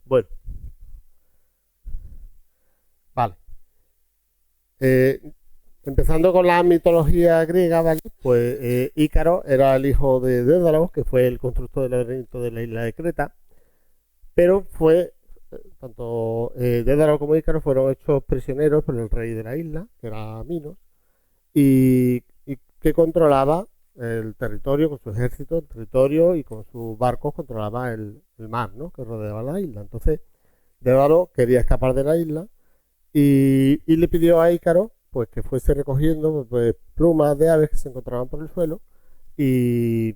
Bueno, vale. Eh, Empezando con la mitología griega, ¿vale? Pues Ícaro era el hijo de Dédalo, que fue el constructor del laberinto de la isla de Creta, pero tanto Dédalo como Ícaro fueron hechos prisioneros por el rey de la isla, que era Minos, y que controlaba el territorio con su ejército, el territorio y con sus barcos controlaba el mar, ¿no? Que rodeaba la isla. Entonces, Dédalo quería escapar de la isla y le pidió a Ícaro pues que fuese recogiendo pues, plumas de aves que se encontraban por el suelo y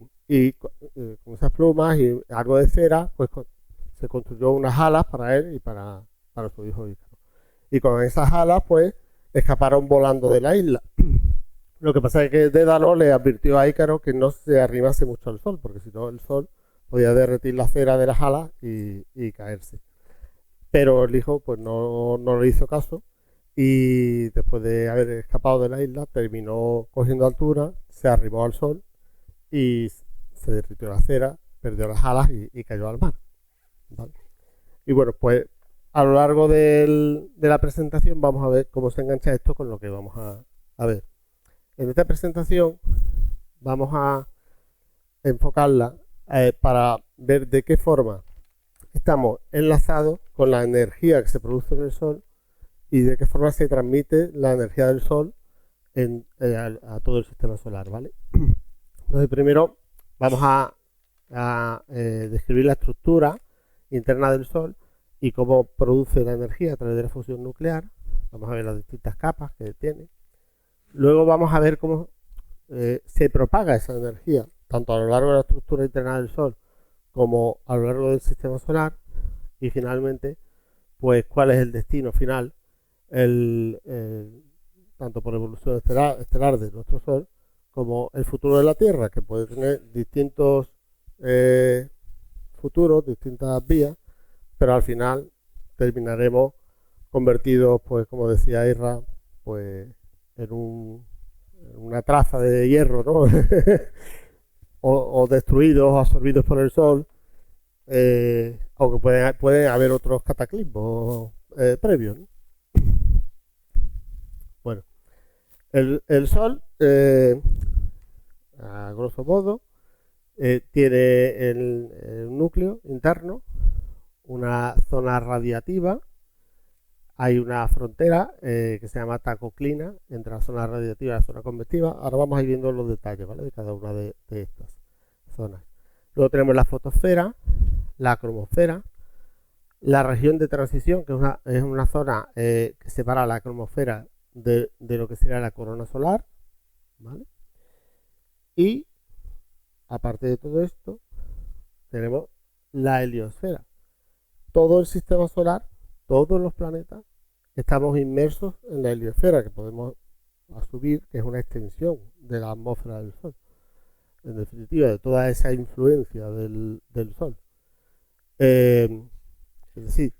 con esas plumas y algo de cera pues se construyó unas alas para él y para su hijo Ícaro. Y con esas alas pues escaparon volando de la isla. Lo que pasa es que Dédalo le advirtió a Ícaro que no se arrimase mucho al sol, porque si no el sol podía derretir la cera de las alas y caerse. Pero el hijo pues no le hizo caso y después de haber escapado de la isla terminó cogiendo altura, se arrimó al sol y se derritió la cera, perdió las alas y cayó al mar. ¿Vale? Y bueno, pues a lo largo de la presentación vamos a ver cómo se engancha esto con lo que vamos a ver. En esta presentación vamos a enfocarla para ver de qué forma estamos enlazados con la energía que se produce en el Sol y de qué forma se transmite la energía del Sol a todo el sistema solar, ¿vale? Entonces, primero vamos a describir la estructura interna del Sol y cómo produce la energía a través de la fusión nuclear. Vamos a ver las distintas capas que tiene. Luego vamos a ver cómo se propaga esa energía, tanto a lo largo de la estructura interna del Sol como a lo largo del sistema solar. Y finalmente, pues cuál es el destino final, tanto por evolución estelar de nuestro Sol, como el futuro de la Tierra, que puede tener distintos futuros, distintas vías, pero al final terminaremos convertidos, pues como decía Isra, pues en una traza de hierro, ¿no? o destruidos o absorbidos por el Sol, aunque pueden haber otros cataclismos previos, ¿no? Bueno, el Sol, a grosso modo, tiene el núcleo interno, una zona radiativa, hay una frontera que se llama tacoclina entre la zona radiativa y la zona convectiva. Ahora vamos a ir viendo los detalles, ¿vale? De cada una de estas zonas. Luego tenemos la fotosfera, la cromosfera, la región de transición, que es una zona que separa la cromosfera de lo que sería la corona solar, ¿vale? Y aparte de todo esto, tenemos la heliosfera. Todo el sistema solar, todos los planetas, estamos inmersos en la heliosfera, que podemos asumir que es una extensión de la atmósfera del Sol. En definitiva, de toda esa influencia del Sol. Es decir,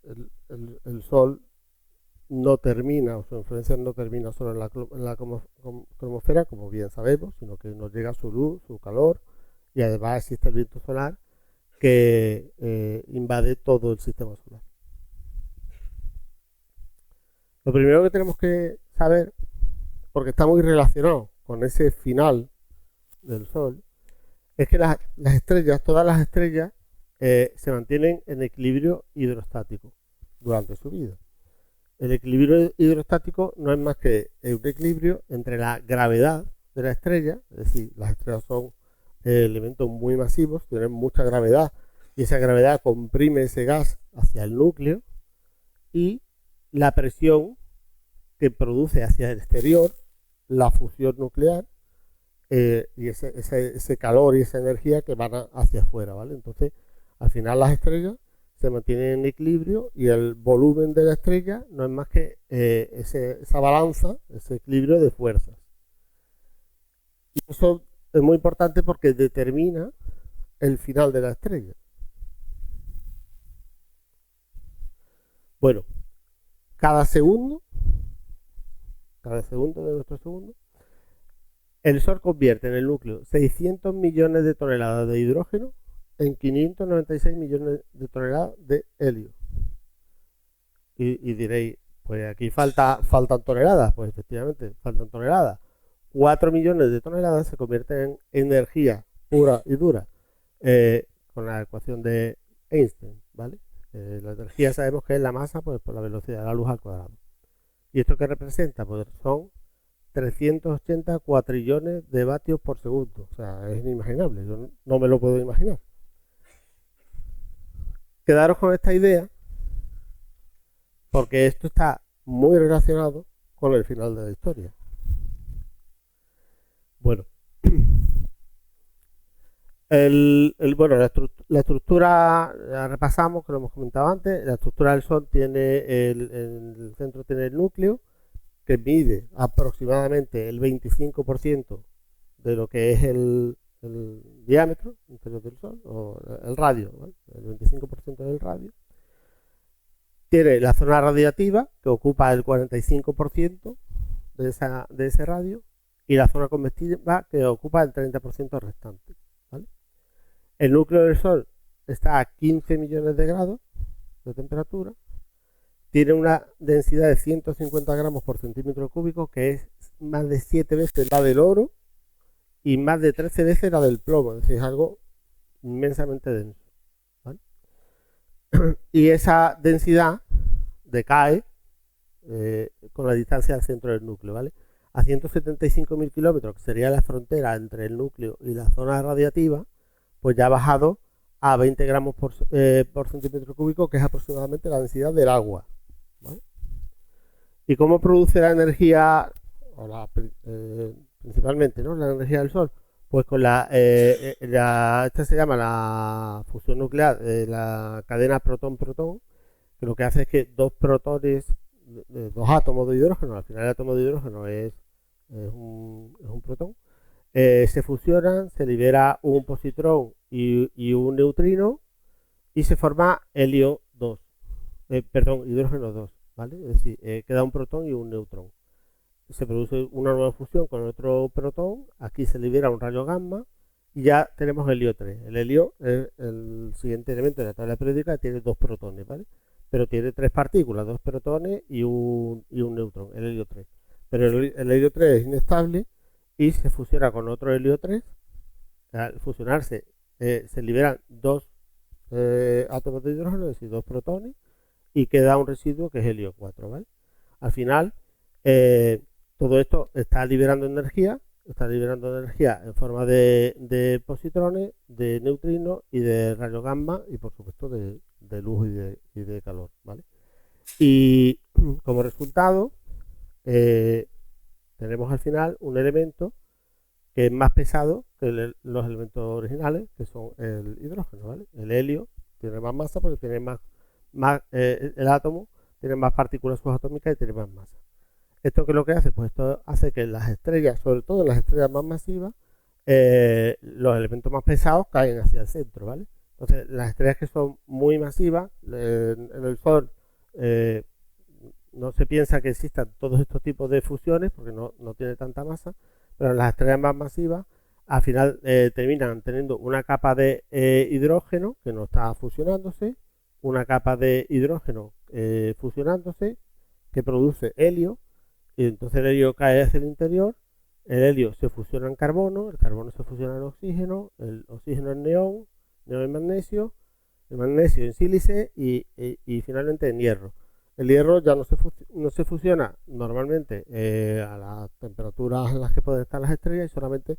el Sol no termina, o su influencia no termina solo en la cromosfera, como bien sabemos, sino que nos llega su luz, su calor, y además existe el viento solar que invade todo el sistema solar. Lo primero que tenemos que saber, porque está muy relacionado con ese final del Sol, es que las estrellas, todas las estrellas, se mantienen en equilibrio hidrostático durante su vida. El equilibrio hidrostático no es más que un equilibrio entre la gravedad de la estrella, es decir, las estrellas son elementos muy masivos, tienen mucha gravedad y esa gravedad comprime ese gas hacia el núcleo, y la presión que produce hacia el exterior la fusión nuclear y ese calor y esa energía que van hacia afuera, ¿vale? Entonces, al final las estrellas se mantienen en equilibrio y el volumen de la estrella no es más que esa balanza, ese equilibrio de fuerzas. Y eso es muy importante porque determina el final de la estrella. Bueno, cada segundo de nuestro segundo, el Sol convierte en el núcleo 600 millones de toneladas de hidrógeno en 596 millones de toneladas de helio. Y diréis, pues aquí faltan toneladas. Pues efectivamente, faltan toneladas. 4 millones de toneladas se convierten en energía pura y dura con la ecuación de Einstein, ¿vale? La energía sabemos que es la masa pues, por la velocidad de la luz al cuadrado. ¿Y esto qué representa? Pues son 380 cuatrillones de vatios por segundo. O sea, es inimaginable. Yo no me lo puedo imaginar. Quedaros con esta idea porque esto está muy relacionado con el final de la historia. Bueno, bueno, la estructura, la repasamos, que lo hemos comentado antes. La estructura del Sol tiene en el centro tiene el núcleo, que mide aproximadamente el 25% de lo que es el diámetro interior del Sol, o el radio, ¿vale? El 25% del radio. Tiene la zona radiativa, que ocupa el 45% de ese radio, y la zona convectiva, que ocupa el 30% restante. ¿Vale? El núcleo del Sol está a 15 millones de grados de temperatura, tiene una densidad de 150 gramos por centímetro cúbico, que es más de 7 veces la del oro y más de 13 veces la del plomo, es decir, es algo inmensamente denso. ¿Vale? Y esa densidad decae con la distancia al centro del núcleo, ¿vale? A 175.000 kilómetros, que sería la frontera entre el núcleo y la zona radiativa, pues ya ha bajado a 20 gramos por centímetro cúbico, que es aproximadamente la densidad del agua. ¿Vale? ¿Y cómo produce la energía, principalmente, ¿no? La energía del Sol? Pues con esta se llama la fusión nuclear, la cadena protón-protón, que lo que hace es que dos protones, dos átomos de hidrógeno, al final el átomo de hidrógeno es un protón, se fusionan, se libera un positrón y un neutrino y se forma helio 2, hidrógeno 2, ¿vale? Es decir, queda un protón y un neutrón. Se produce una nueva fusión con otro protón, aquí se libera un rayo gamma y ya tenemos helio 3. El helio es el siguiente elemento de la tabla periódica, tiene dos protones, ¿vale? Pero tiene tres partículas, dos protones y un neutrón, el helio 3. Pero el helio 3 es inestable y se fusiona con otro helio 3. Al fusionarse se liberan dos átomos de hidrógeno, es decir, dos protones, y queda un residuo que es helio 4, ¿vale? Al final, todo esto está liberando energía en forma de positrones, de neutrinos y de rayos gamma y por supuesto de luz y de calor, ¿vale? Y como resultado tenemos al final un elemento que es más pesado que los elementos originales, que son el hidrógeno, ¿vale? El helio tiene más masa porque tiene más el átomo tiene más partículas subatómicas y tiene más masa. ¿Esto qué es lo que hace? Pues esto hace que las estrellas, sobre todo las estrellas más masivas, los elementos más pesados caen hacia el centro, ¿vale? Entonces, las estrellas que son muy masivas, en el Sol no se piensa que existan todos estos tipos de fusiones porque no tiene tanta masa, pero las estrellas más masivas al final terminan teniendo una capa de hidrógeno que no está fusionándose, una capa de hidrógeno fusionándose que produce helio, y entonces el helio cae hacia el interior, el helio se fusiona en carbono, el carbono se fusiona en oxígeno, el oxígeno en neón en magnesio, el magnesio en sílice y finalmente en hierro. El hierro ya no se fusiona normalmente a las temperaturas en las que pueden estar las estrellas y solamente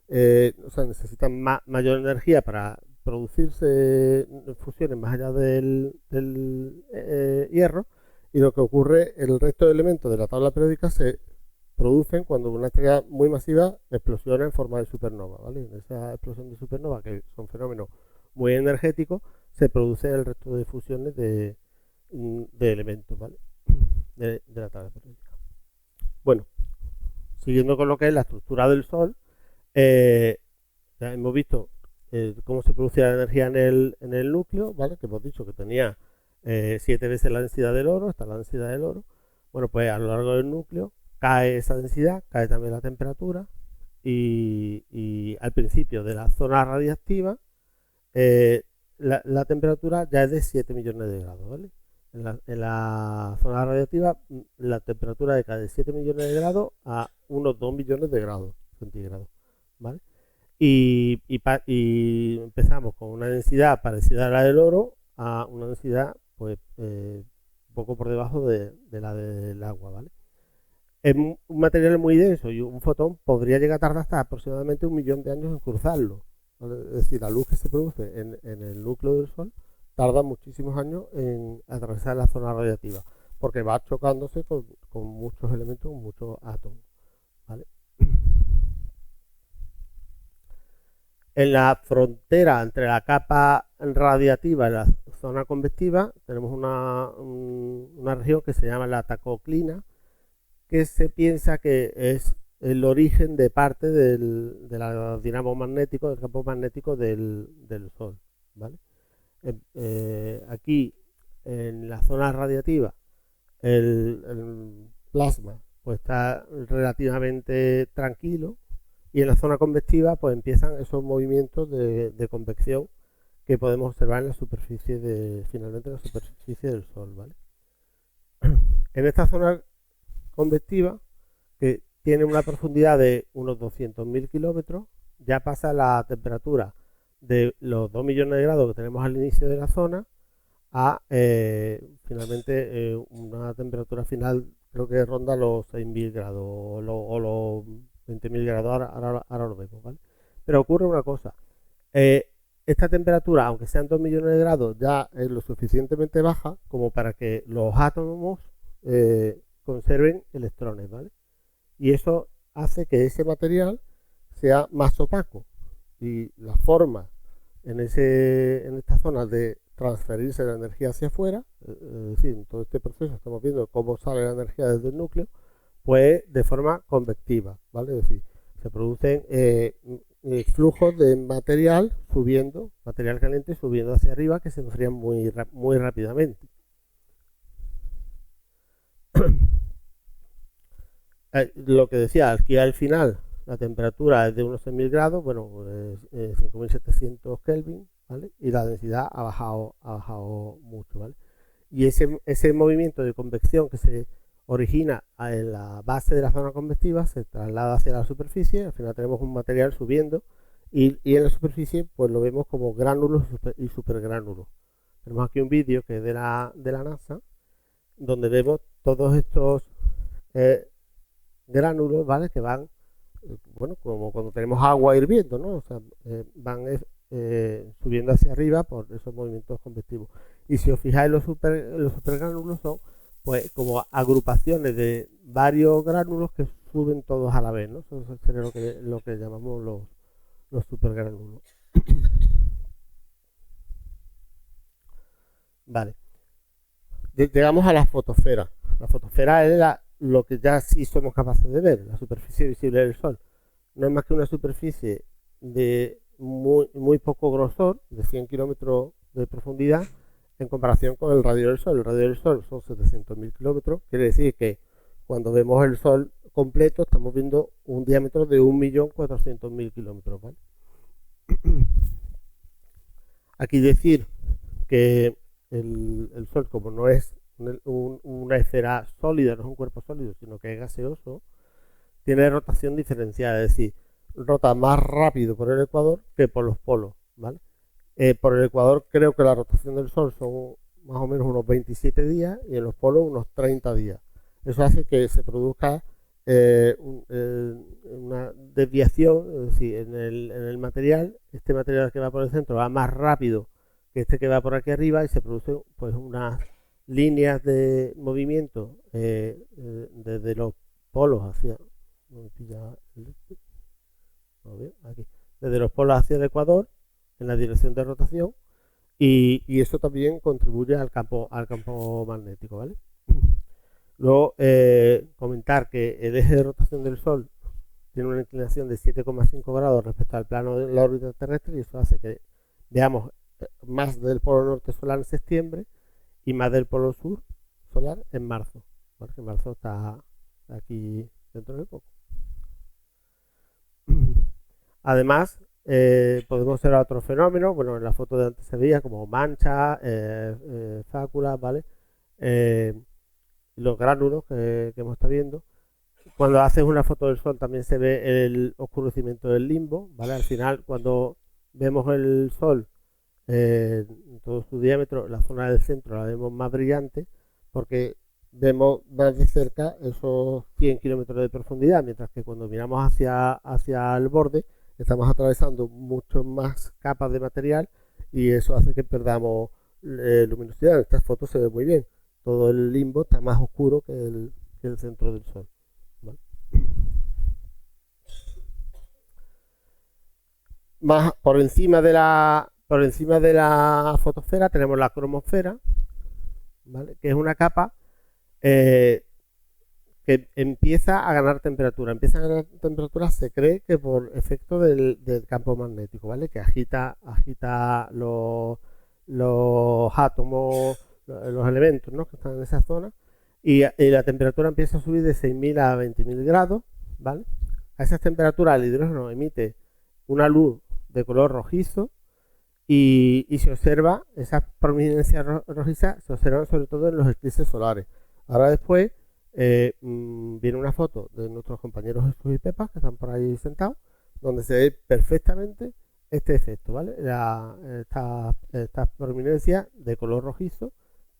necesitan mayor energía para producirse fusiones más allá del hierro, y lo que ocurre, el resto de elementos de la tabla periódica se producen cuando una estrella muy masiva explosiona en forma de supernova, ¿vale? En esa explosión de supernova, que son fenómenos muy energéticos, se produce el resto de fusiones de elementos, ¿vale? De la tabla periódica. Bueno, siguiendo con lo que es la estructura del Sol, ya hemos visto cómo se producía la energía en el núcleo, ¿vale? Que hemos dicho que tenía 7 veces la densidad del oro, está la densidad del oro. Bueno, pues a lo largo del núcleo cae esa densidad, cae también la temperatura y al principio de la zona radiactiva la temperatura ya es de 7 millones de grados, ¿vale? En la zona radiactiva la temperatura decae de 7 millones de grados a unos 2 millones de grados centígrados, ¿vale? Y empezamos con una densidad parecida a la del oro a una densidad pues un poco por debajo de la del agua, ¿vale? Es un material muy denso y un fotón podría llegar a tardar hasta aproximadamente 1 millón de años en cruzarlo, ¿vale? Es decir, la luz que se produce en el núcleo del Sol tarda muchísimos años en atravesar la zona radiactiva, porque va chocándose con muchos elementos, con muchos átomos, ¿vale? En la frontera entre la capa radiactiva y la zona convectiva tenemos una región que se llama la tacoclina, que se piensa que es el origen de parte del dinamo magnético, del campo magnético del Sol, ¿vale? Aquí, en la zona radiativa, el plasma pues está relativamente tranquilo, y en la zona convectiva pues empiezan esos movimientos de convección que podemos observar en la superficie finalmente en la superficie del Sol, ¿vale? En esta zona convectiva, que tiene una profundidad de unos 200.000 kilómetros, ya pasa la temperatura de los 2 millones de grados que tenemos al inicio de la zona a finalmente una temperatura final, creo que ronda los 6.000 grados o los 20.000 grados, ahora lo vemos, ¿vale? Pero ocurre una cosa, esta temperatura, aunque sean 2 millones de grados, ya es lo suficientemente baja como para que los átomos conserven electrones, ¿vale? Y eso hace que ese material sea más opaco, y la forma en esta zona de transferirse la energía hacia afuera, es decir, en todo este proceso estamos viendo cómo sale la energía desde el núcleo, pues de forma convectiva, ¿vale? Es decir, se producen flujos de material material caliente subiendo hacia arriba, que se enfrían muy rápidamente. Lo que decía, aquí al final la temperatura es de unos 6.000 grados, bueno, 5.700 Kelvin, ¿vale? Y la densidad ha bajado mucho, ¿vale? Y ese movimiento de convección que se origina en la base de la zona convectiva se traslada hacia la superficie, al final tenemos un material subiendo, y en la superficie pues lo vemos como gránulos y supergránulos. Tenemos aquí un vídeo que es de la NASA, donde vemos todos estos gránulos, ¿vale? Que van, bueno, como cuando tenemos agua hirviendo, ¿no? O sea, van subiendo hacia arriba por esos movimientos convectivos. Y si os fijáis, los supergránulos son pues como agrupaciones de varios gránulos que suben todos a la vez, ¿no? Eso sería lo que llamamos los supergránulos. Vale. Llegamos a la fotosfera. La fotosfera es lo que ya sí somos capaces de ver, la superficie visible del Sol. No es más que una superficie de muy poco grosor, de 100 kilómetros de profundidad, en comparación con el radio del Sol. El radio del Sol son 700.000 kilómetros, quiere decir que cuando vemos el Sol completo estamos viendo un diámetro de 1.400.000 kilómetros, ¿vale? Aquí decir que el Sol, como no es una esfera sólida, no es un cuerpo sólido, sino que es gaseoso, tiene rotación diferenciada, es decir, rota más rápido por el ecuador que por los polos, ¿vale? Por el ecuador creo que la rotación del Sol son más o menos unos 27 días y en los polos unos 30 días. Eso hace que se produzca una desviación, es decir, en el material, este material que va por el centro va más rápido que este que va por aquí arriba, y se producen pues unas líneas de movimiento desde los polos hacia desde los polos hacia el ecuador en la dirección de rotación, y eso también contribuye al campo magnético, ¿vale? Luego comentar que el eje de rotación del Sol tiene una inclinación de 7,5 grados respecto al plano de la órbita terrestre, y eso hace que veamos más del polo norte solar en septiembre y más del polo sur solar en marzo, ¿vale? Que marzo está aquí dentro de poco. Además, podemos observar otros fenómenos. Bueno, en la foto de antes se veía como manchas, fáculas, ¿vale? Los gránulos que hemos estado viendo. Cuando haces una foto del sol también se ve el oscurecimiento del limbo, ¿vale? Al final, cuando vemos el sol en todo su diámetro, la zona del centro la vemos más brillante porque vemos más de cerca esos 100 kilómetros de profundidad, mientras que cuando miramos hacia el borde estamos atravesando muchas más capas de material y eso hace que perdamos luminosidad. En estas fotos se ve muy bien, todo el limbo está más oscuro que el centro del sol, ¿vale? Más por encima de la fotosfera tenemos la cromosfera, ¿vale? Que es una capa que empieza a ganar temperatura. Empieza a ganar temperatura, se cree que por efecto del campo magnético, ¿vale? Que agita los átomos, los elementos, ¿no? Que están en esa zona. Y la temperatura empieza a subir de 6.000 a 20.000 grados, ¿vale? A esas temperaturas el hidrógeno emite una luz de color rojizo y se observa, esas prominencias rojizas se observan sobre todo en los eclipses solares. Ahora después viene una foto de nuestros compañeros Jesús y Pepa, que están por ahí sentados, donde se ve perfectamente este efecto, ¿vale? Estas prominencias de color rojizo,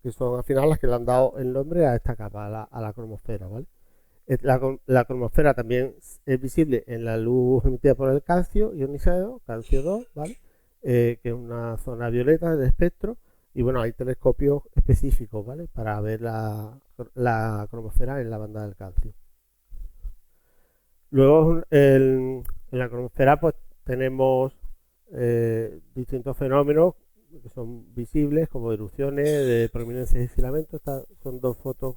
que son al final las que le han dado el nombre a esta capa, a la cromosfera, ¿vale? La cromosfera también es visible en la luz emitida por el calcio ionizado, calcio 2, ¿vale? Que es una zona violeta del espectro. Y bueno, hay telescopios específicos, ¿vale? Para ver la cromosfera en la banda del calcio. Luego en la cromosfera pues tenemos distintos fenómenos que son visibles, como erupciones de prominencias y filamentos. Estas son dos fotos,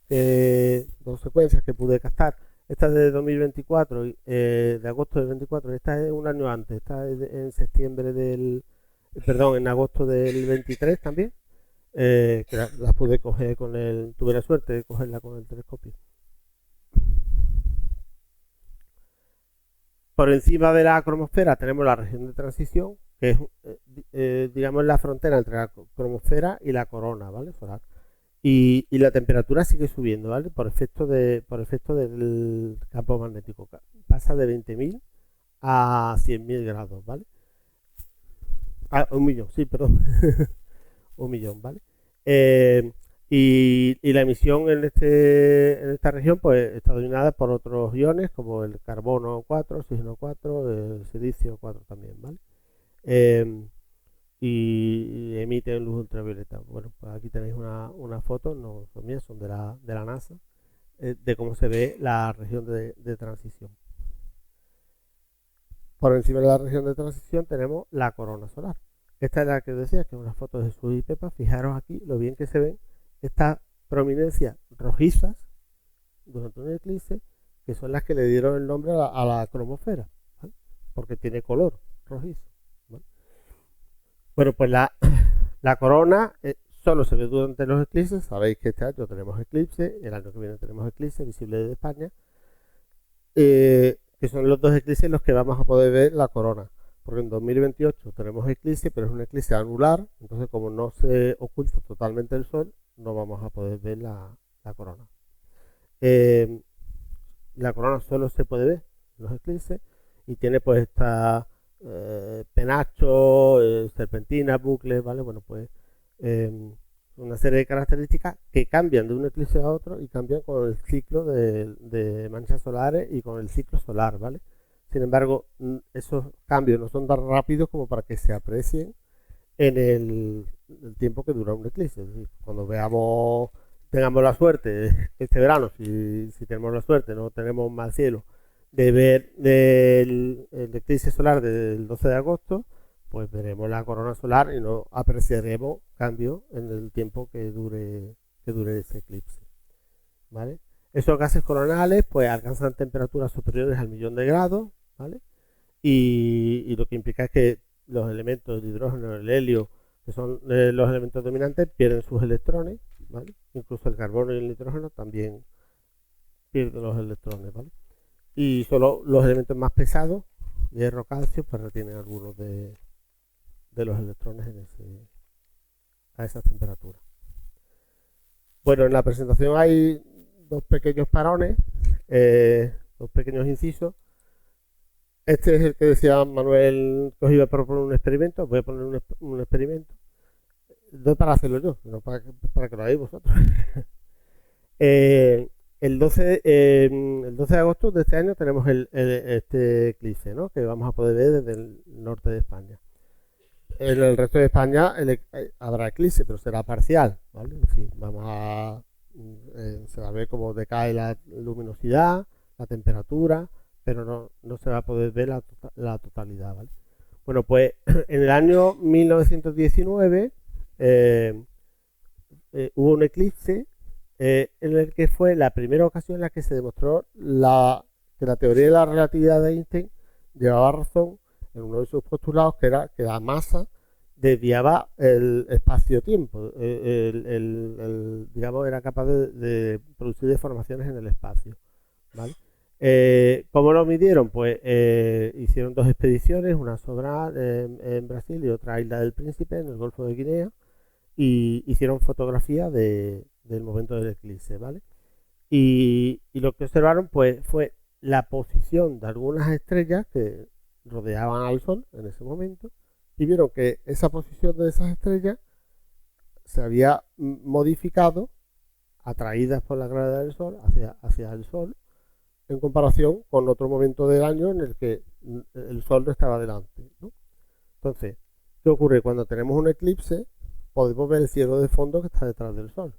dos secuencias que pude captar. Esta es de 2024, de agosto del 24, esta es un año antes, esta es en septiembre en agosto del 23 también, que las pude coger tuve la suerte de cogerla con el telescopio. Por encima de la cromosfera tenemos la región de transición, que es, digamos, la frontera entre la cromosfera y la corona, ¿vale? Solar. Y la temperatura sigue subiendo, ¿vale? Por efecto del campo magnético. Pasa de 20.000 a 100.000 grados, ¿vale? Ah, 1.000.000, sí, perdón. 1.000.000, ¿vale? Y la emisión en esta región pues está dominada por otros iones como el carbono 4, oxígeno 4, el silicio 4 también, ¿vale? Y emiten luz ultravioleta. Bueno, pues aquí tenéis una foto, no son mías, son de la NASA, de cómo se ve la región de transición. Por encima de la región de transición tenemos la corona solar. Esta es la que os decía, que es una foto de Jesús y Pepa. Fijaros aquí lo bien que se ven estas prominencias rojizas durante un eclipse, que son las que le dieron el nombre a la cromosfera, ¿vale? Porque tiene color rojizo, ¿vale? Bueno, pues la corona solo se ve durante los eclipses. Sabéis que este año tenemos eclipse, el año que viene tenemos eclipse visible desde España, que son los dos eclipses en los que vamos a poder ver la corona. Porque en 2028 tenemos eclipse, pero es un eclipse anular, entonces como no se oculta totalmente el sol, no vamos a poder ver la corona. La corona solo se puede ver en los eclipses y tiene pues esta penacho, serpentinas, bucles, ¿vale? Bueno, pues una serie de características que cambian de un eclipse a otro y cambian con el ciclo de manchas solares y con el ciclo solar, ¿vale? Sin embargo, esos cambios no son tan rápidos como para que se aprecien en el tiempo que dura un eclipse. Es decir, cuando tengamos la suerte este verano, si tenemos la suerte, no tenemos mal cielo, de ver el eclipse solar del 12 de agosto, pues veremos la corona solar y no apreciaremos cambios en el tiempo que dure ese eclipse, ¿vale? Esos gases coronales pues alcanzan temperaturas superiores al 1.000.000 de grados, ¿vale? Y lo que implica es que los elementos, el hidrógeno, el helio, que son los elementos dominantes, pierden sus electrones, ¿vale? Incluso el carbono y el nitrógeno también pierden los electrones, ¿vale? Y solo los elementos más pesados hierro, calcio, pues retienen algunos de los electrones a esas temperaturas. Bueno, en la presentación hay dos pequeños parones, dos pequeños incisos. Este es el que decía Manuel que os iba a proponer un experimento. Voy a poner un experimento. No para hacerlo yo, sino para que lo hagáis vosotros. El 12 de agosto de este año tenemos este eclipse, ¿no? Que vamos a poder ver desde el norte de España. En el resto de España habrá eclipse, pero será parcial, ¿vale? Es decir, se va a ver cómo decae la luminosidad, la temperatura, pero no se va a poder ver la totalidad, ¿vale? Bueno, pues en el año 1919 hubo un eclipse en el que fue la primera ocasión en la que se demostró que la teoría de la relatividad de Einstein llevaba razón en uno de sus postulados, que era que la masa desviaba el espacio-tiempo, digamos, era capaz de producir deformaciones en el espacio, ¿vale? ¿Cómo lo midieron? Pues hicieron dos expediciones, una sobre en Brasil y otra a Isla del Príncipe, en el Golfo de Guinea, y hicieron fotografías del momento del eclipse, ¿vale? Y lo que observaron pues fue la posición de algunas estrellas que rodeaban al Sol en ese momento, y vieron que esa posición de esas estrellas se había modificado, atraídas por la gravedad del Sol hacia el Sol, en comparación con otro momento del año en el que el Sol no estaba delante, ¿no? Entonces, ¿qué ocurre? Cuando tenemos un eclipse, podemos ver el cielo de fondo que está detrás del Sol.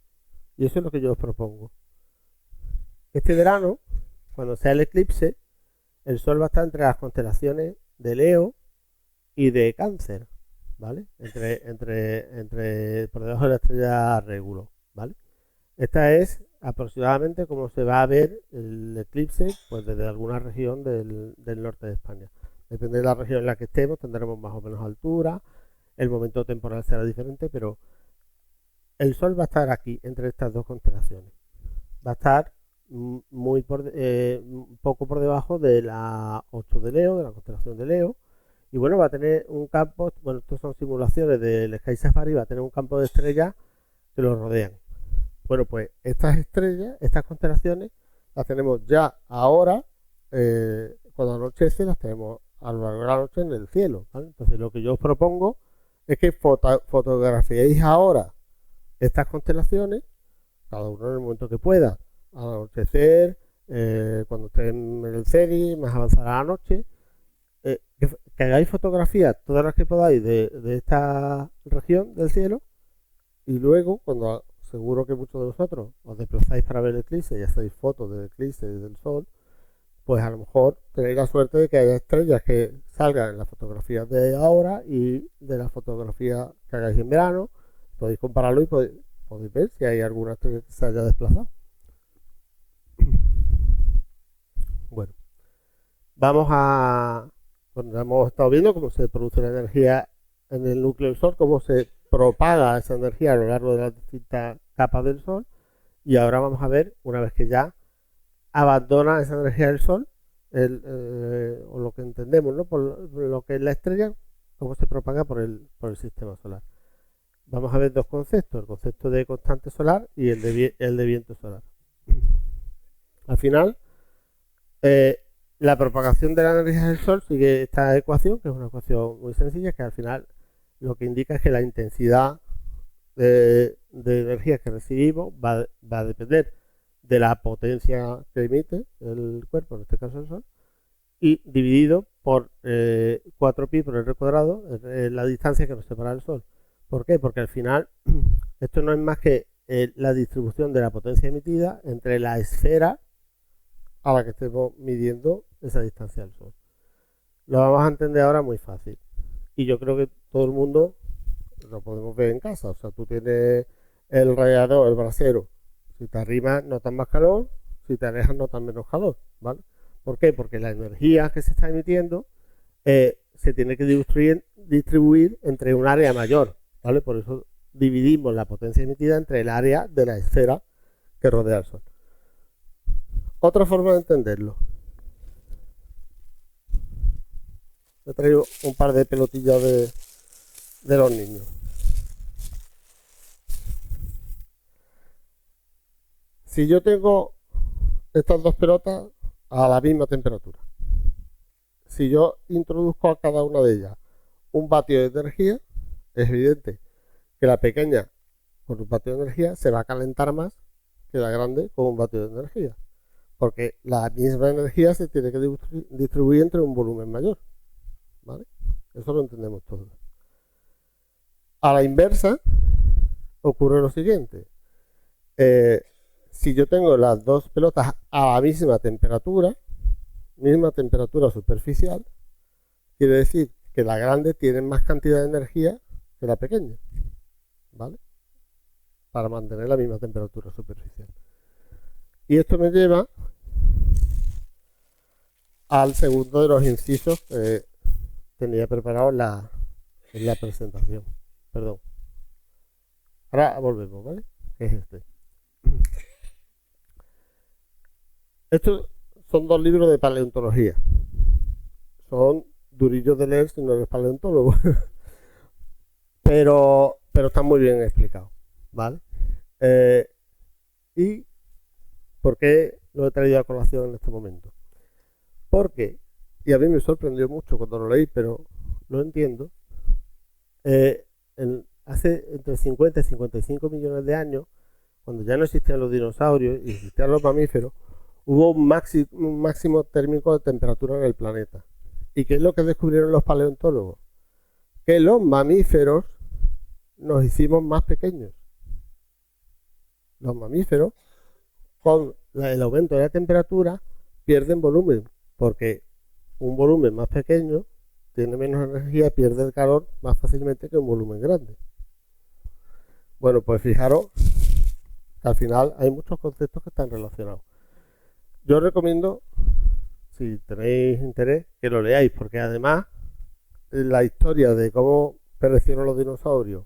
Y eso es lo que yo os propongo. Este verano, cuando sea el eclipse, el Sol va a estar entre las constelaciones de Leo y de Cáncer, ¿vale? Por debajo de la estrella Régulo, ¿vale? Esta es aproximadamente como se va a ver el eclipse, pues desde alguna región del norte de España. Depende de la región en la que estemos, tendremos más o menos altura, el momento temporal será diferente, pero el Sol va a estar aquí, entre estas dos constelaciones. Va a estar poco por debajo de la 8 de Leo, de la constelación de Leo, y bueno, va a tener un campo, bueno, estos son simulaciones del Sky Safari, va a tener un campo de estrellas que lo rodean. Bueno, pues estas estrellas, estas constelaciones, las tenemos ya ahora, cuando anochece, las tenemos a lo largo de la noche en el cielo, ¿vale? Entonces lo que yo os propongo es que fotografiéis ahora estas constelaciones, cada uno en el momento que pueda, al anochecer, cuando estén en el CEDI, más avanzada la noche, que hagáis fotografías todas las que podáis de esta región del cielo, y luego, cuando seguro que muchos de vosotros os desplazáis para ver el eclipse y hacéis fotos del eclipse y del Sol, pues a lo mejor tenéis la suerte de que haya estrellas que salgan en las fotografías de ahora y de las fotografías que hagáis en verano. Podéis compararlo y podéis ver si hay alguna estrella que se haya desplazado. Bueno, bueno, ya hemos estado viendo cómo se produce la energía en el núcleo del Sol, cómo se propaga esa energía a lo largo de las distintas capas del Sol, y ahora vamos a ver, una vez que ya abandona esa energía del Sol, o lo que entendemos, ¿no?, por lo que es la estrella, cómo se propaga por el sistema solar. Vamos a ver dos conceptos, el concepto de constante solar y el de viento solar. Al final, la propagación de la energía del Sol sigue esta ecuación, que es una ecuación muy sencilla, que al final lo que indica es que la intensidad de energía que recibimos va a depender de la potencia que emite el cuerpo, en este caso el Sol, y dividido por 4pi por r cuadrado, la distancia que nos separa del Sol. ¿Por qué? Porque al final esto no es más que la distribución de la potencia emitida entre la esfera a la que estemos midiendo esa distancia del Sol. Lo vamos a entender ahora muy fácil. Y yo creo que todo el mundo lo podemos ver en casa. O sea, tú tienes el radiador, el brasero. Si te arrimas notas más calor, si te alejas notas menos calor, ¿vale? ¿Por qué? Porque la energía que se está emitiendo se tiene que distribuir entre un área mayor, ¿vale? Por eso dividimos la potencia emitida entre el área de la esfera que rodea el Sol. Otra forma de entenderlo. traído un par de pelotillas de los niños. Si yo tengo estas dos pelotas a la misma temperatura, si yo introduzco a cada una de ellas un vatio de energía, es evidente que la pequeña con un vatio de energía se va a calentar más que la grande con un vatio de energía, porque la misma energía se tiene que distribuir entre un volumen mayor, ¿vale? Eso lo entendemos todos. A la inversa ocurre lo siguiente. Si yo tengo las dos pelotas a la misma temperatura superficial, quiere decir que la grande tiene más cantidad de energía que la pequeña, ¿vale? Para mantener la misma temperatura superficial. Y esto me lleva al segundo de los incisos que tenía preparado en la presentación. Perdón. Ahora volvemos, ¿vale? Que es este. Estos son dos libros de paleontología. Son durillos de leer si no eres paleontólogo. pero están muy bien explicados, ¿vale? ¿Y por qué lo he traído a colación en este momento? Porque, y a mí me sorprendió mucho cuando lo leí, pero lo entiendo, hace entre 50 y 55 millones de años, cuando ya no existían los dinosaurios y existían los mamíferos, hubo un máximo térmico de temperatura en el planeta. ¿Y qué es lo que descubrieron los paleontólogos? Que los mamíferos nos hicimos más pequeños. Los mamíferos, con el aumento de la temperatura, pierden volumen, porque un volumen más pequeño tiene menos energía, pierde el calor más fácilmente que un volumen grande. Bueno, pues fijaros que al final hay muchos conceptos que están relacionados. Yo os recomiendo, si tenéis interés, que lo leáis, porque además la historia de cómo perecieron los dinosaurios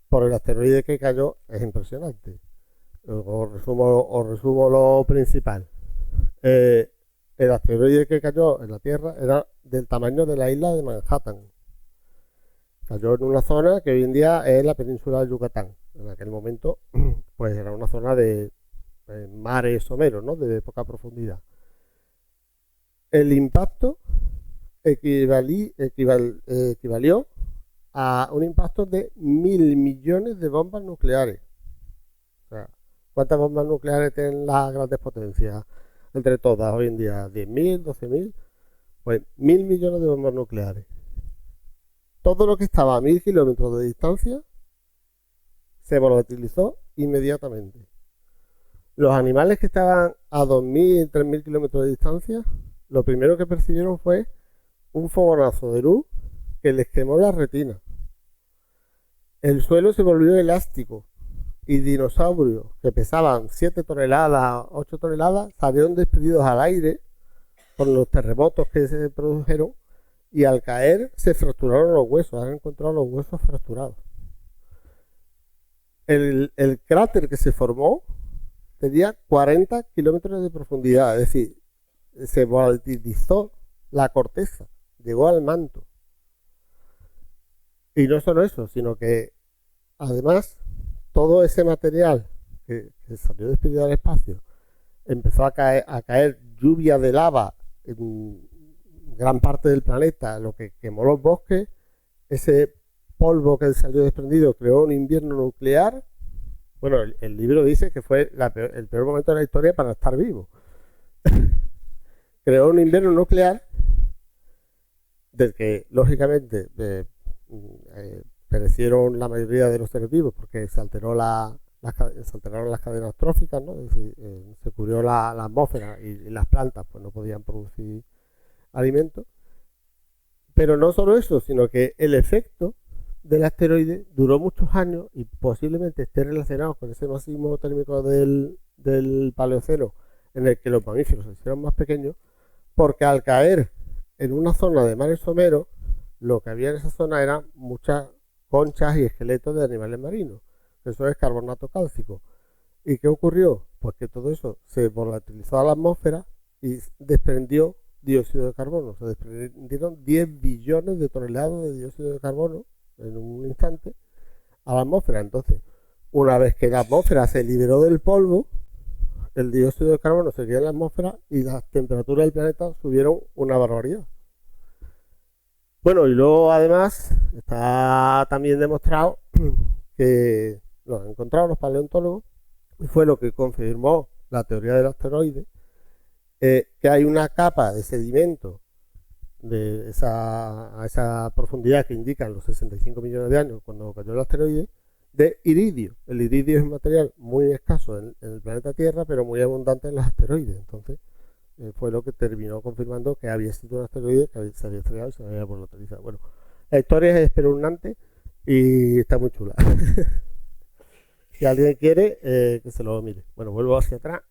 por el asteroide que cayó es impresionante. Os resumo lo principal. El asteroide que cayó en la Tierra era del tamaño de la isla de Manhattan. Cayó en una zona que hoy en día es la península de Yucatán. En aquel momento, pues era una zona de mares someros, ¿no? De poca profundidad. El impacto equivalió a un impacto de 1.000 millones de bombas nucleares. O sea, ¿cuántas bombas nucleares tienen las grandes potencias? Entre todas, hoy en día, 10.000, 12.000, pues 1.000 millones de bombas nucleares. Todo lo que estaba a 1.000 kilómetros de distancia se volatilizó inmediatamente. Los animales que estaban a 2.000, 3.000 kilómetros de distancia, lo primero que percibieron fue un fogonazo de luz que les quemó la retina. El suelo se volvió elástico y dinosaurios que pesaban 7 toneladas, 8 toneladas, salieron despedidos al aire por los terremotos que se produjeron y al caer se fracturaron los huesos, han encontrado los huesos fracturados. El cráter que se formó tenía 40 kilómetros de profundidad, es decir, se volatilizó la corteza, llegó al manto. Y no solo eso, sino que además todo ese material que salió despedido al espacio empezó a caer lluvia de lava en gran parte del planeta, lo que quemó los bosques. Ese polvo que salió desprendido creó un invierno nuclear. Bueno, el libro dice que fue el peor momento de la historia para estar vivo. Creó un invierno nuclear del que, lógicamente, perecieron la mayoría de los seres vivos porque se alteraron las cadenas tróficas, ¿no? Es decir, se cubrió la atmósfera y las plantas pues no podían producir alimentos. Pero no solo eso, sino que el efecto del asteroide duró muchos años y posiblemente esté relacionado con ese máximo térmico del Paleoceno, en el que los mamíferos se hicieron más pequeños, porque al caer en una zona de mares someros, lo que había en esa zona eran muchas conchas y esqueletos de animales marinos. Eso es carbonato cálcico. ¿Y qué ocurrió? Pues que todo eso se volatilizó a la atmósfera y desprendió dióxido de carbono. Se desprendieron 10 billones de toneladas de dióxido de carbono en un instante a la atmósfera. Entonces, una vez que la atmósfera se liberó del polvo, el dióxido de carbono se quedó en la atmósfera y las temperaturas del planeta subieron una barbaridad. Bueno, y luego además está también demostrado que lo han encontrado los paleontólogos y fue lo que confirmó la teoría del asteroide, que hay una capa de sedimento a esa profundidad que indican los 65 millones de años cuando cayó el asteroide, de iridio. El iridio es un material muy escaso en el planeta Tierra, pero muy abundante en los asteroides. Entonces, fue lo que terminó confirmando que había sido un asteroide que se había estrellado y se había volatilizado. Bueno, la historia es espeluznante y está muy chula. Si alguien quiere, que se lo mire. Bueno, vuelvo hacia atrás.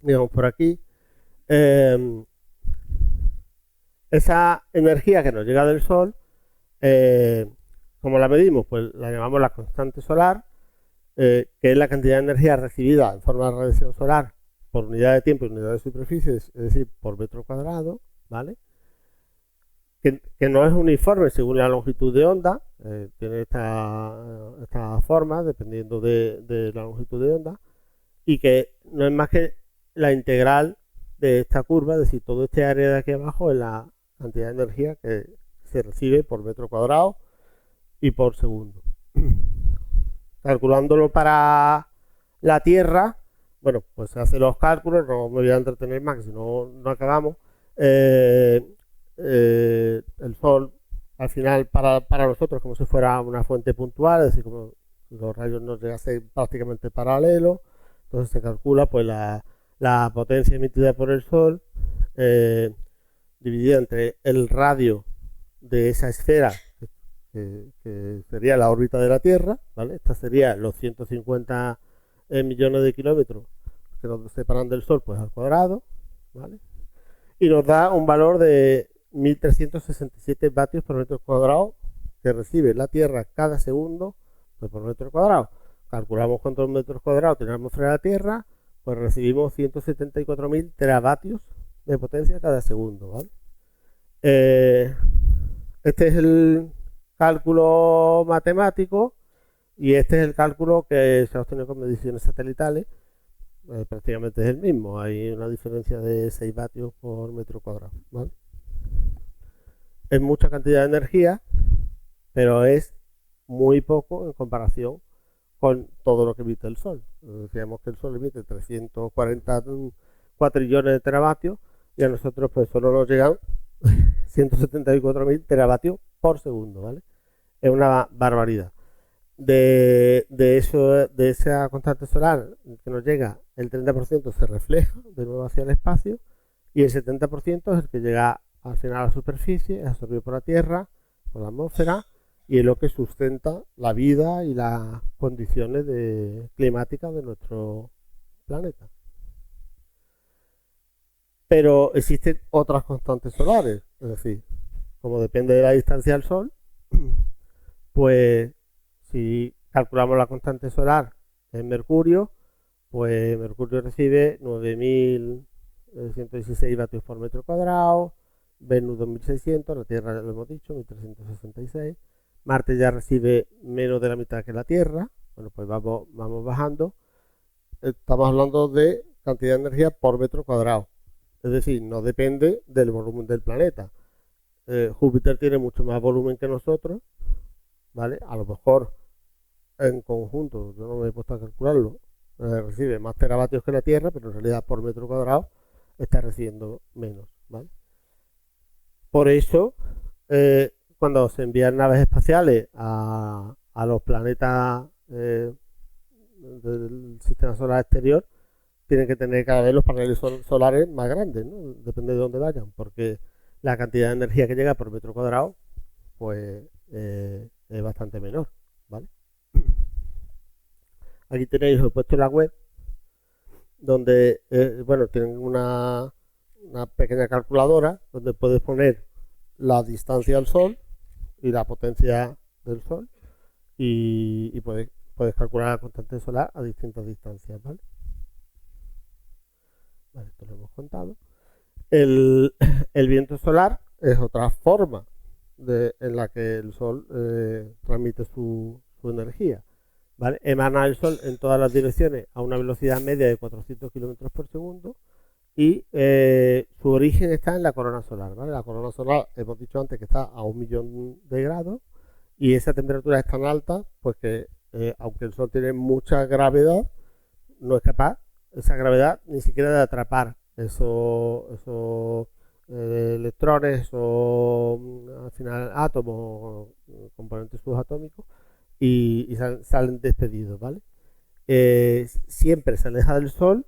Digamos por aquí. Esa energía que nos llega del Sol, ¿cómo la medimos? Pues la llamamos la constante solar, que es la cantidad de energía recibida en forma de radiación solar por unidad de tiempo y unidad de superficie, es decir, por metro cuadrado, ¿vale? Que no es uniforme según la longitud de onda, tiene esta forma dependiendo de la longitud de onda, y que no es más que la integral de esta curva, es decir, todo este área de aquí abajo es la cantidad de energía que se recibe por metro cuadrado y por segundo. Calculándolo para la Tierra, bueno, pues se hacen los cálculos, no me voy a entretener más, que si no, no acabamos. El Sol, al final, para nosotros, como si fuera una fuente puntual, es decir, como si los rayos nos llegasen prácticamente paralelos, entonces se calcula pues la potencia emitida por el Sol, dividida entre el radio de esa esfera, que sería la órbita de la Tierra, ¿vale? Esta sería los 150 millones de kilómetros que nos separan del Sol, pues al cuadrado, ¿vale? Y nos da un valor de 1367 vatios por metro cuadrado que recibe la Tierra cada segundo, pues, por metro cuadrado. Calculamos cuántos metros cuadrados tiene la atmósfera de la Tierra, pues recibimos 174.000 teravatios de potencia cada segundo, ¿vale? Este es el cálculo matemático y este es el cálculo que se ha obtenido con mediciones satelitales. Prácticamente es el mismo, hay una diferencia de 6 vatios por metro cuadrado, ¿vale? Es mucha cantidad de energía, pero es muy poco en comparación con todo lo que emite el Sol. Decíamos que el Sol emite 340 cuatrillones de teravatios y a nosotros pues solo nos llegan 174.000 teravatios por segundo, ¿vale? Es una barbaridad. De esa constante solar que nos llega, el 30% se refleja de nuevo hacia el espacio y el 70% es el que llega al final a la superficie, es absorbido por la Tierra, por la atmósfera, y es lo que sustenta la vida y las condiciones climáticas de nuestro planeta. Pero existen otras constantes solares, es decir, como depende de la distancia al Sol, pues si calculamos la constante solar en Mercurio, pues Mercurio recibe 9.116 vatios por metro cuadrado, Venus 2.600, la Tierra ya lo hemos dicho, 1.366, Marte ya recibe menos de la mitad que la Tierra, bueno, pues vamos bajando, estamos hablando de cantidad de energía por metro cuadrado, es decir, no depende del volumen del planeta. Júpiter tiene mucho más volumen que nosotros, ¿vale? A lo mejor en conjunto, yo no me he puesto a calcularlo, recibe más teravatios que la Tierra, pero en realidad por metro cuadrado está recibiendo menos, ¿vale? Por eso, cuando se envían naves espaciales a los planetas del sistema solar exterior, tienen que tener cada vez los paneles solares más grandes, ¿no? Depende de dónde vayan, porque la cantidad de energía que llega por metro cuadrado, pues es bastante menor, ¿vale? Aquí tenéis, os he puesto la web, donde, bueno, tienen una pequeña calculadora donde puedes poner la distancia al Sol y la potencia del Sol y puedes calcular la constante solar a distintas distancias, ¿vale? Vale, esto lo hemos contado. El, el viento solar es otra forma en la que el Sol transmite su energía. ¿Vale? Emana el Sol en todas las direcciones a una velocidad media de 400 kilómetros por segundo y su origen está en la corona solar. ¿Vale? La corona solar, hemos dicho antes que está a 1.000.000 de grados y esa temperatura es tan alta pues que aunque el Sol tiene mucha gravedad, no es capaz esa gravedad ni siquiera de atrapar esos electrones o al final átomos, componentes subatómicos y salen despedidos, ¿vale? Siempre se aleja del Sol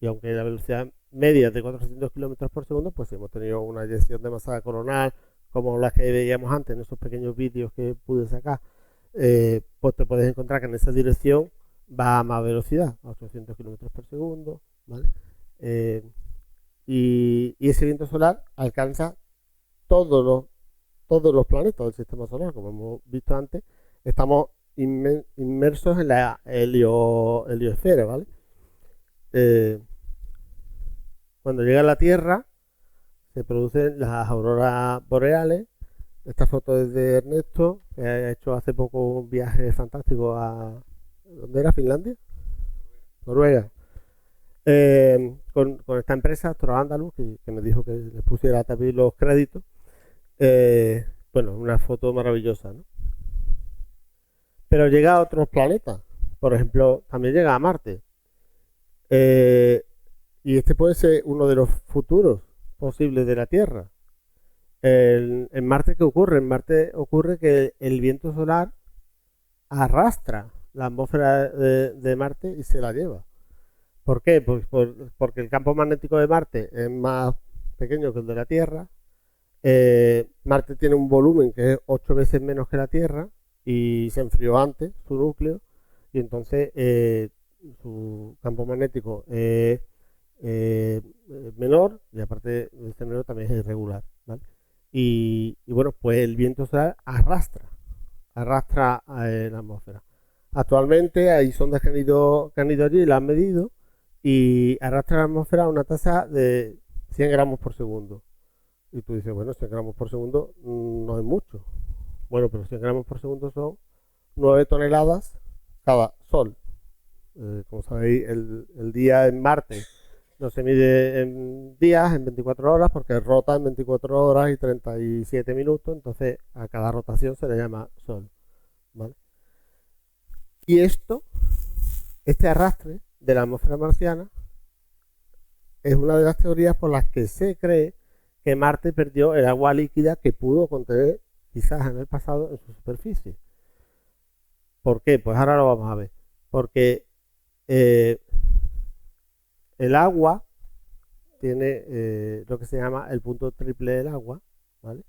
y aunque la velocidad media es de 400 kilómetros por segundo, pues hemos tenido una eyección de masa coronal como las que veíamos antes en esos pequeños vídeos que pude sacar, pues te puedes encontrar que en esa dirección va a más velocidad, a 800 kilómetros por segundo, ¿vale? Y ese viento solar alcanza todos los planetas del sistema solar, como hemos visto antes. Estamos inmersos en la heliosfera, ¿vale? Cuando llega a la Tierra se producen las auroras boreales. Esta foto es de Ernesto, que ha hecho hace poco un viaje fantástico a... ¿Dónde era? ¿Finlandia? Noruega. Con esta empresa, Astro Andalus, que me dijo que les pusiera también los créditos. Bueno, una foto maravillosa, ¿no? Pero llega a otros planetas. Por ejemplo, también llega a Marte. Y este puede ser uno de los futuros posibles de la Tierra. En Marte, ¿qué ocurre? En Marte ocurre que el viento solar arrastra la atmósfera de Marte y se la lleva. ¿Por qué? Pues porque el campo magnético de Marte es más pequeño que el de la Tierra. Marte tiene un volumen que es 8 veces menos que la Tierra y se enfrió antes su núcleo y entonces su campo magnético es menor y aparte de ser menor también es irregular, ¿vale? Y bueno, pues el viento solar arrastra la atmósfera. Actualmente hay sondas que han ido allí y la han medido y arrastra la atmósfera a una tasa de 100 gramos por segundo. Y tú dices, bueno, 100 gramos por segundo no es mucho. Bueno, pero 100 gramos por segundo son 9 toneladas cada sol. Como sabéis, el día en Marte no se mide en días, en 24 horas, porque rota en 24 horas y 37 minutos, entonces a cada rotación se le llama sol, ¿vale? Y este arrastre de la atmósfera marciana es una de las teorías por las que se cree que Marte perdió el agua líquida que pudo contener quizás en el pasado en su superficie. ¿Por qué? Pues ahora lo vamos a ver. Porque el agua tiene lo que se llama el punto triple del agua, ¿vale?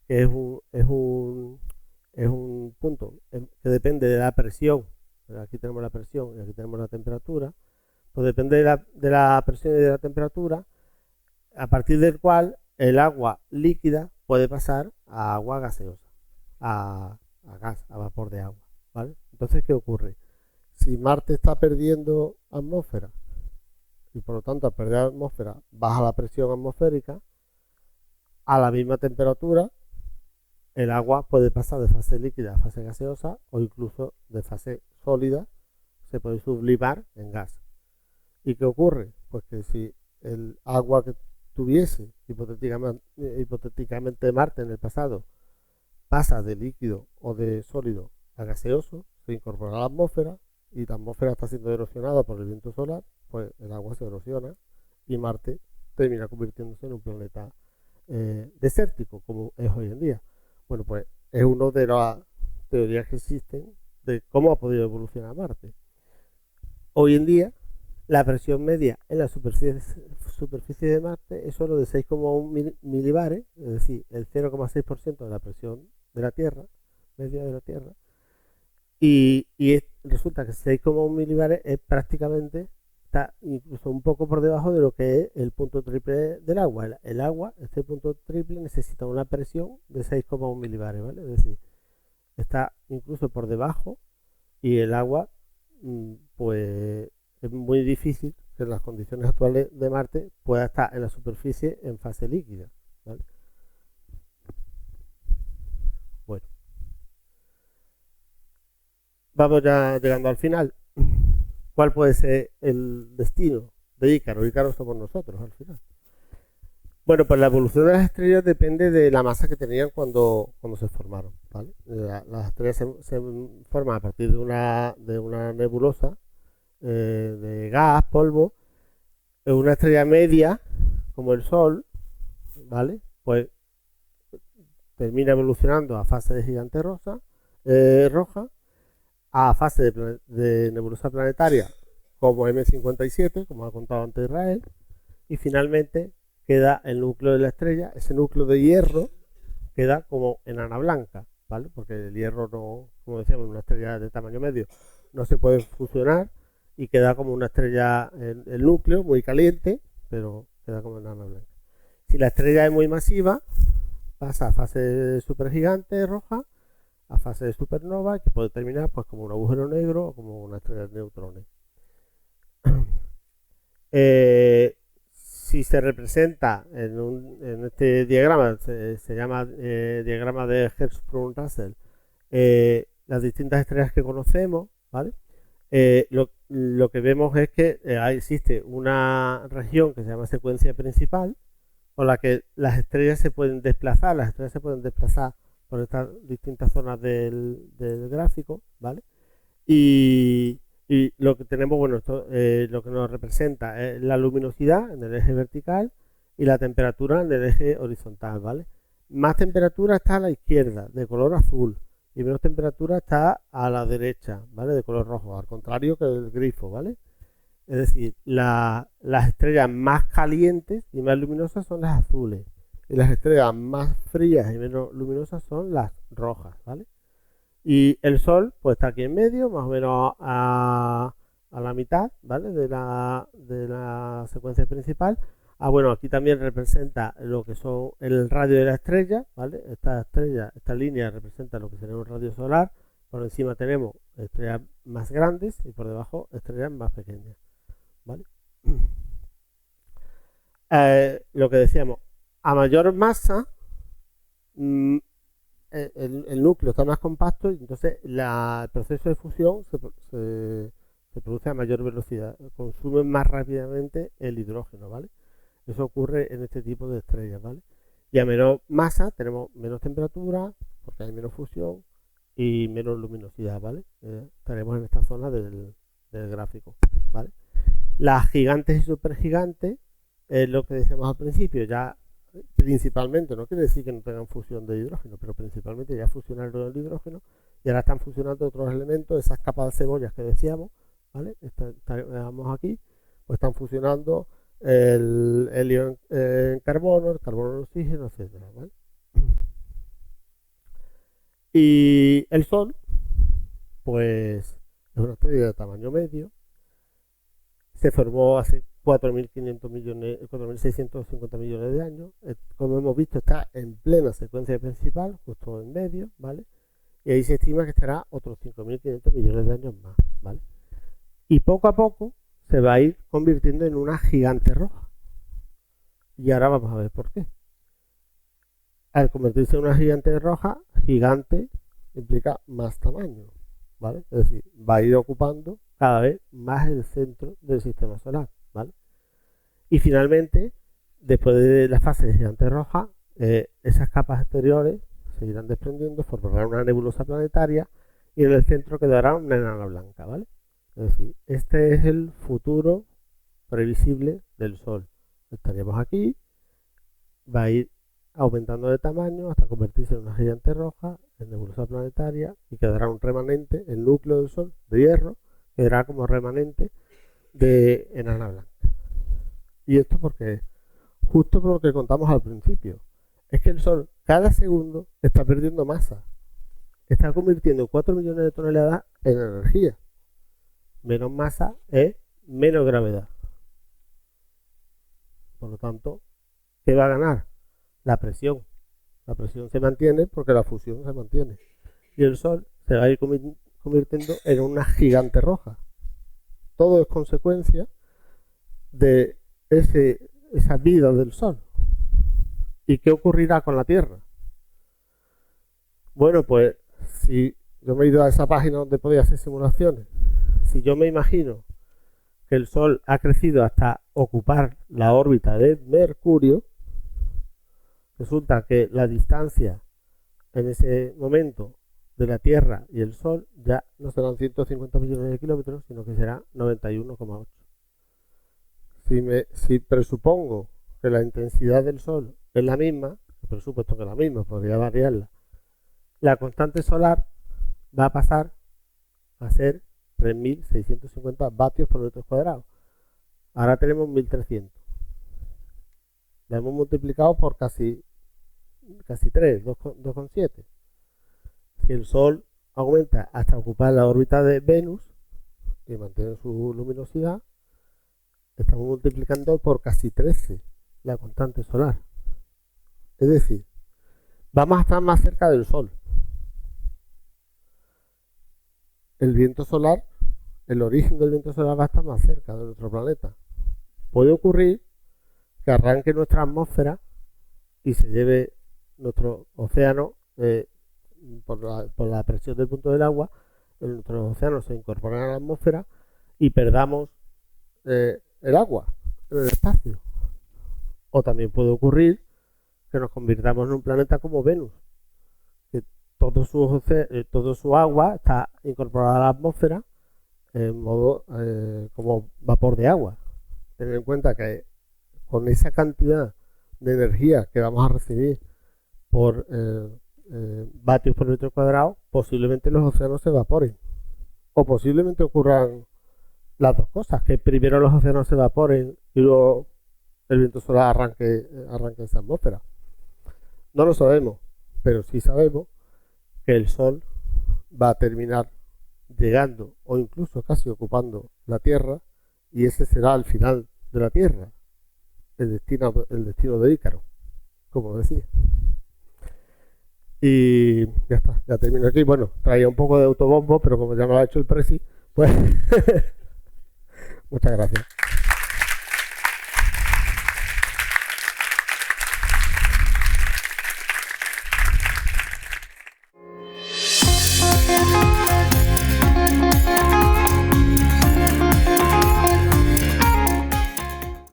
Que es un punto que depende de la presión. Aquí tenemos la presión y aquí tenemos la temperatura. Pues depende de la presión y de la temperatura, a partir del cual el agua líquida puede pasar a agua gaseosa, a gas, a vapor de agua, ¿vale? Entonces, ¿qué ocurre? Si Marte está perdiendo atmósfera y por lo tanto al perder atmósfera baja la presión atmosférica, a la misma temperatura el agua puede pasar de fase líquida a fase gaseosa o incluso de fase sólida, se puede sublimar en gas. ¿Y qué ocurre? Pues que si el agua que tuviese hipotéticamente Marte en el pasado pasa de líquido o de sólido a gaseoso, se incorpora a la atmósfera y la atmósfera está siendo erosionada por el viento solar, pues el agua se erosiona y Marte termina convirtiéndose en un planeta desértico, como es hoy en día. Bueno, pues es una de las teorías que existen de cómo ha podido evolucionar Marte. Hoy en día, la presión media en la superficie de Marte es solo de 6,1 milibares, es decir, el 0,6% de la presión de la Tierra, media de la Tierra, y resulta que 6,1 milibares es prácticamente, está incluso un poco por debajo de lo que es el punto triple del agua. El agua, este punto triple, necesita una presión de 6,1 milibares, ¿vale? Es decir, está incluso por debajo y el agua, pues es muy difícil que en las condiciones actuales de Marte pueda estar en la superficie en fase líquida, ¿vale? Bueno, vamos ya llegando al final. ¿Cuál puede ser el destino de Ícaro? Ícaro somos nosotros al final. Bueno, pues la evolución de las estrellas depende de la masa que tenían cuando se formaron, ¿vale? Las estrellas se forman a partir de una nebulosa de gas, polvo. Una estrella media, como el Sol, ¿vale? Pues termina evolucionando a fase de gigante roja, a fase de nebulosa planetaria, como M57, como ha contado antes Israel, y finalmente queda el núcleo de la estrella, ese núcleo de hierro queda como enana blanca, ¿vale? Porque el hierro no, como decíamos, una estrella de tamaño medio no se puede fusionar y queda como una estrella, el núcleo muy caliente, pero queda como enana blanca. Si la estrella es muy masiva, pasa a fase de supergigante roja, a fase de supernova, que puede terminar pues como un agujero negro o como una estrella de neutrones. Si se representa en este diagrama, se llama diagrama de Hertzsprung-Russell, las distintas estrellas que conocemos, ¿vale? Lo que vemos es que existe una región que se llama secuencia principal, por la que las estrellas se pueden desplazar, por estas distintas zonas del gráfico, ¿vale? Y lo que tenemos, bueno, esto, lo que nos representa es la luminosidad en el eje vertical y la temperatura en el eje horizontal, ¿vale? Más temperatura está a la izquierda, de color azul, y menos temperatura está a la derecha, ¿vale? De color rojo, al contrario que el grifo, ¿vale? Es decir, las estrellas más calientes y más luminosas son las azules, y las estrellas más frías y menos luminosas son las rojas, ¿vale? Y el Sol, pues está aquí en medio, más o menos a la mitad, ¿vale? De la secuencia principal. Bueno, aquí también representa lo que son el radio de la estrella, ¿vale? Esta línea representa lo que sería un radio solar. Por encima tenemos estrellas más grandes y por debajo estrellas más pequeñas, ¿vale? Lo que decíamos, a mayor masa, el núcleo está más compacto y entonces el proceso de fusión se produce a mayor velocidad, consume más rápidamente el hidrógeno, ¿vale? Eso ocurre en este tipo de estrellas, ¿vale? Y a menor masa tenemos menos temperatura, porque hay menos fusión y menos luminosidad, ¿vale? Estaremos en esta zona del gráfico, ¿vale? Las gigantes y supergigantes es lo que decíamos al principio, ya principalmente, no quiere decir que no tengan fusión de hidrógeno, pero principalmente ya fusionaron el hidrógeno y ahora están fusionando otros elementos, esas capas de cebollas que decíamos, ¿vale? Estamos aquí, pues están fusionando el helio en carbono, el carbono en oxígeno, etcétera, ¿vale? Y el Sol, pues es una estrella de tamaño medio, se formó hace 4.500 millones, 4.650 millones de años. Como hemos visto, está en plena secuencia principal, justo en medio, ¿vale? Y ahí se estima que estará otros 5.500 millones de años más, ¿vale? Y poco a poco se va a ir convirtiendo en una gigante roja. Y ahora vamos a ver por qué. Al convertirse en una gigante roja, gigante implica más tamaño, ¿vale? Es decir, va a ir ocupando cada vez más el centro del sistema solar, ¿vale? Y finalmente, después de la fase de gigante roja, esas capas exteriores se irán desprendiendo, formarán una nebulosa planetaria y en el centro quedará una enana blanca, ¿vale? Es decir, este es el futuro previsible del Sol. Estaríamos aquí, va a ir aumentando de tamaño hasta convertirse en una gigante roja, en nebulosa planetaria, y quedará un remanente, el núcleo del Sol de hierro, quedará como remanente de enana blanca. Y esto porque, justo por lo que contamos al principio, es que el Sol cada segundo está perdiendo masa, está convirtiendo 4 millones de toneladas en energía. Menos masa es menos gravedad. Por lo tanto, ¿qué va a ganar? La presión. La presión se mantiene porque la fusión se mantiene. Y el Sol se va a ir convirtiendo en una gigante roja. Todo es consecuencia de esa vida del Sol. ¿Y qué ocurrirá con la Tierra? Bueno, pues si yo me he ido a esa página donde podía hacer simulaciones, si yo me imagino que el Sol ha crecido hasta ocupar la órbita de Mercurio, resulta que la distancia en ese momento de la Tierra y el Sol ya no serán 150 millones de kilómetros, sino que será 91,8. Si presupongo que la intensidad del Sol es la misma, por supuesto que es la misma, podría variarla, la constante solar va a pasar a ser 3.650 vatios por metro cuadrado. Ahora tenemos 1.300. La hemos multiplicado por casi 3, 2,7. Si el Sol aumenta hasta ocupar la órbita de Venus y mantiene su luminosidad, estamos multiplicando por casi 13 la constante solar. Es decir, vamos a estar más cerca del Sol. El viento solar, el origen del viento solar va a estar más cerca de nuestro planeta. Puede ocurrir que arranque nuestra atmósfera y se lleve nuestro océano por la presión del punto del agua, nuestros océanos se incorporan a la atmósfera y perdamos el agua en el espacio. O también puede ocurrir que nos convirtamos en un planeta como Venus, que todo su agua está incorporada a la atmósfera en modo como vapor de agua. Tener en cuenta que con esa cantidad de energía que vamos a recibir por vatios por metro cuadrado, posiblemente los océanos se evaporen. O posiblemente ocurran las dos cosas, que primero los océanos se evaporen y luego el viento solar arranque esa atmósfera. No lo sabemos, pero sí sabemos que el Sol va a terminar llegando o incluso casi ocupando la Tierra, y ese será el final de la Tierra, el destino de Ícaro, como decía. Y ya está, ya termino aquí. Bueno, traía un poco de autobombo, pero como ya me lo ha hecho el Presi, pues muchas gracias.